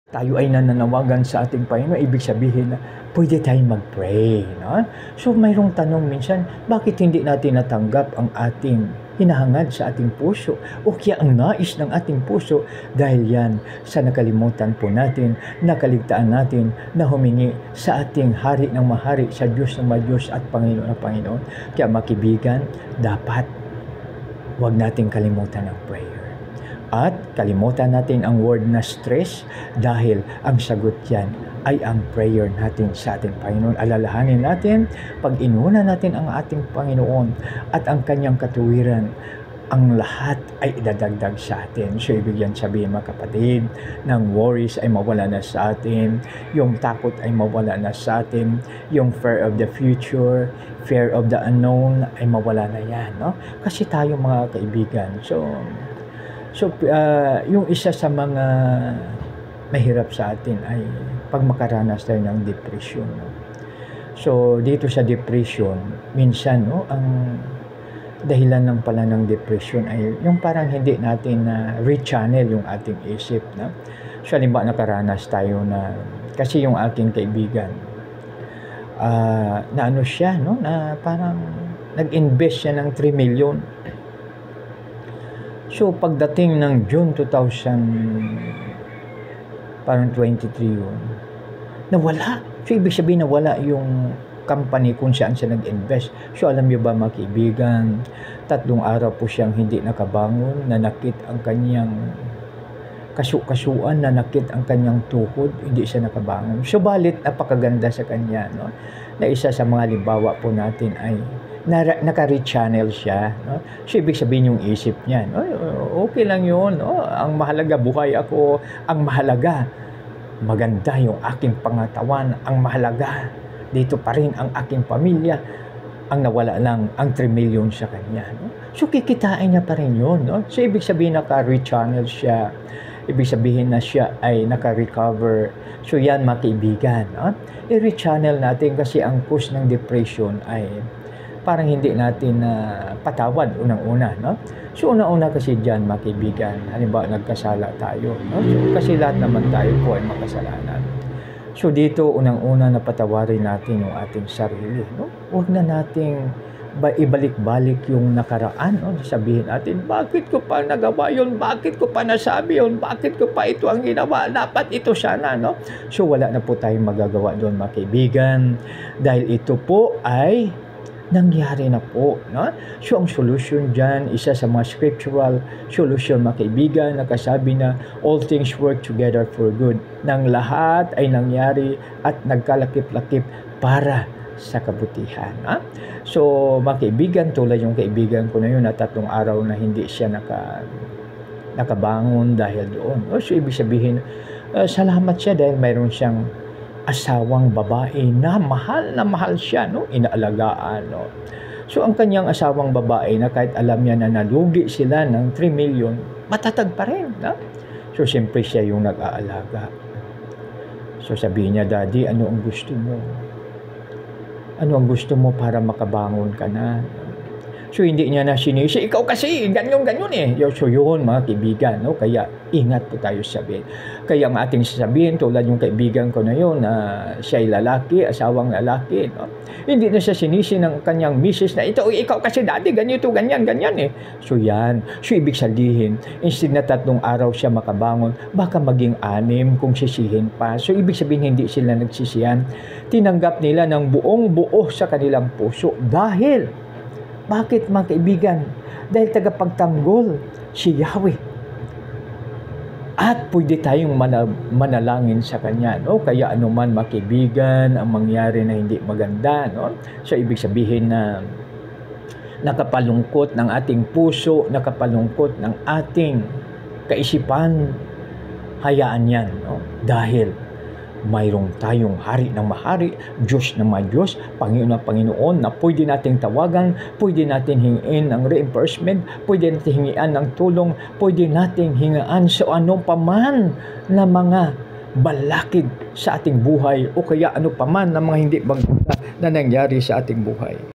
tayo ay nananawagan sa ating Panginoon, ibig sabihin na pwede tayong mag-pray. No? So mayroong tanong minsan, bakit hindi natin natanggap ang ating hinahangad sa ating puso o kaya ang nais ng ating puso? Dahil yan sa nakalimutan po natin, nakaligtaan natin na humingi sa ating hari ng mahari, sa Diyos ng Diyos at Panginoon ng Panginoon. Kaya makibigan, dapat huwag nating kalimutan ang prayer. At kalimutan natin ang word na stress dahil ang sagot yan ay ang prayer natin sa ating Panginoon. Alalahanin natin, pag inuna natin ang ating Panginoon at ang kanyang katuwiran, ang lahat ay idadagdag sa atin. So ibig yan sabihin mga kapatid, ng worries ay mawala na sa atin, yung takot ay mawala na sa atin, yung fear of the future, fear of the unknown ay mawala na yan. No? Kasi tayo mga kaibigan, So, yung isa sa mga mahirap sa atin ay pag makaranas tayo ng depression. No? So, dito sa depression, minsan, ang dahilan ng pala ng depression ay yung parang hindi natin rechannel yung ating isip. No? So, halimbawa nakaranas tayo na, kasi yung aking kaibigan, na ano siya, no? Na parang nag-invest siya ng 3 million. So, pagdating ng June 2023 yun, nawala. So, ibig sabihin nawala yung company kung saan siya nag-invest. So, alam niyo ba mga kaibigan, 3 araw po siyang hindi nakabangon, nanakit ang kanyang kasuan, nanakit ang kanyang tuhod, hindi siya nakabangon. Subalit, napakaganda sa kanya, no? Na isa sa mga halimbawa po natin ay naka-rechannel siya. No? So, ibig sabihin yung isip niya, no? Okay lang yun. No? Ang mahalaga, buhay ako. Ang mahalaga, maganda yung aking pangatawan. Ang mahalaga, dito pa rin ang aking pamilya. Ang nawala lang, ang 3 million sa kanya. No? So, kikitain niya pa rin yun. No? So, ibig sabihin, naka-rechannel siya. Ibig sabihin na siya ay naka-recover. So, yan mga kaibigan. No? I-rechannel natin kasi ang cause ng depression ay parang hindi natin patawad unang-una, no? So, unang-una kasi dyan, mga kaibigan, halimbawa, nagkasala tayo, no? So, kasi lahat naman tayo po ay makasalanan. So, dito, unang-una, napatawarin natin yung ating sarili, no? Huwag na nating ibalik-balik yung nakaraan, no? Sabihin natin, bakit ko pa nagawa yun? Bakit ko pa nasabi yun? Bakit ko pa ito ang ginawa? Dapat ito sana, no? So, wala na po tayong magagawa doon, mga kaibigan, dahil ito po ay nangyari na po. No? So, ang solution dyan, isa sa mga scriptural solution, mga kaibigan, nakasabi na all things work together for good. Nang lahat ay nangyari at nagkalakip-lakip para sa kabutihan. Ha? So, mga kaibigan, tulad yung kaibigan ko na yun na 3 araw na hindi siya nakabangon dahil doon. So, ibig sabihin, salamat siya dahil mayroon siyang asawang babae na mahal siya, no? Inaalagaan, no? So, ang kanyang asawang babae na kahit alam niya na nalugi sila ng 3 million, matatag pa rin, no? So, siyempre siya yung nag-aalaga. So, sabihin niya, Daddy, ano ang gusto mo? Ano ang gusto mo para makabangon ka na? So, hindi niya na sinisi, ikaw kasi, ganyan eh. So, yun, mga kaibigan, no? Kaya, ingat po tayo sabihin. Kaya ang ating sasabihin, tulad yung kaibigan ko na yun, na siya ay lalaki, asawang lalaki, no? Hindi na siya sinisi ng kanyang misis na, ikaw kasi dati, ganyan eh. So, yan. So, ibig sabihin, instead na 3 araw siya makabangon, baka maging 6 kung sisihin pa. So, ibig sabihin, hindi sila nagsisihan. Tinanggap nila ng buong-buo sa kanilang puso. Dahil, bakit mga kaibigan? Dahil tagapagtanggol si Yahweh. At pwede tayong manalangin sa Kanya. No? Kaya anuman mga kaibigan ang mangyari na hindi maganda. No? So ibig sabihin na nakapalungkot ng ating puso, nakapalungkot ng ating kaisipan, hayaan yan. No? Dahil mayroong tayong hari ng mahari, Diyos ng mga Diyos, Panginoon ng Panginoon, na pwede nating tawagan, pwede natin hingin ng reimbursement, pwede natin hingian ng tulong, pwede nating hingaan sa ano paman na mga balakid sa ating buhay o kaya ano paman na mga hindi maganda na nangyari sa ating buhay.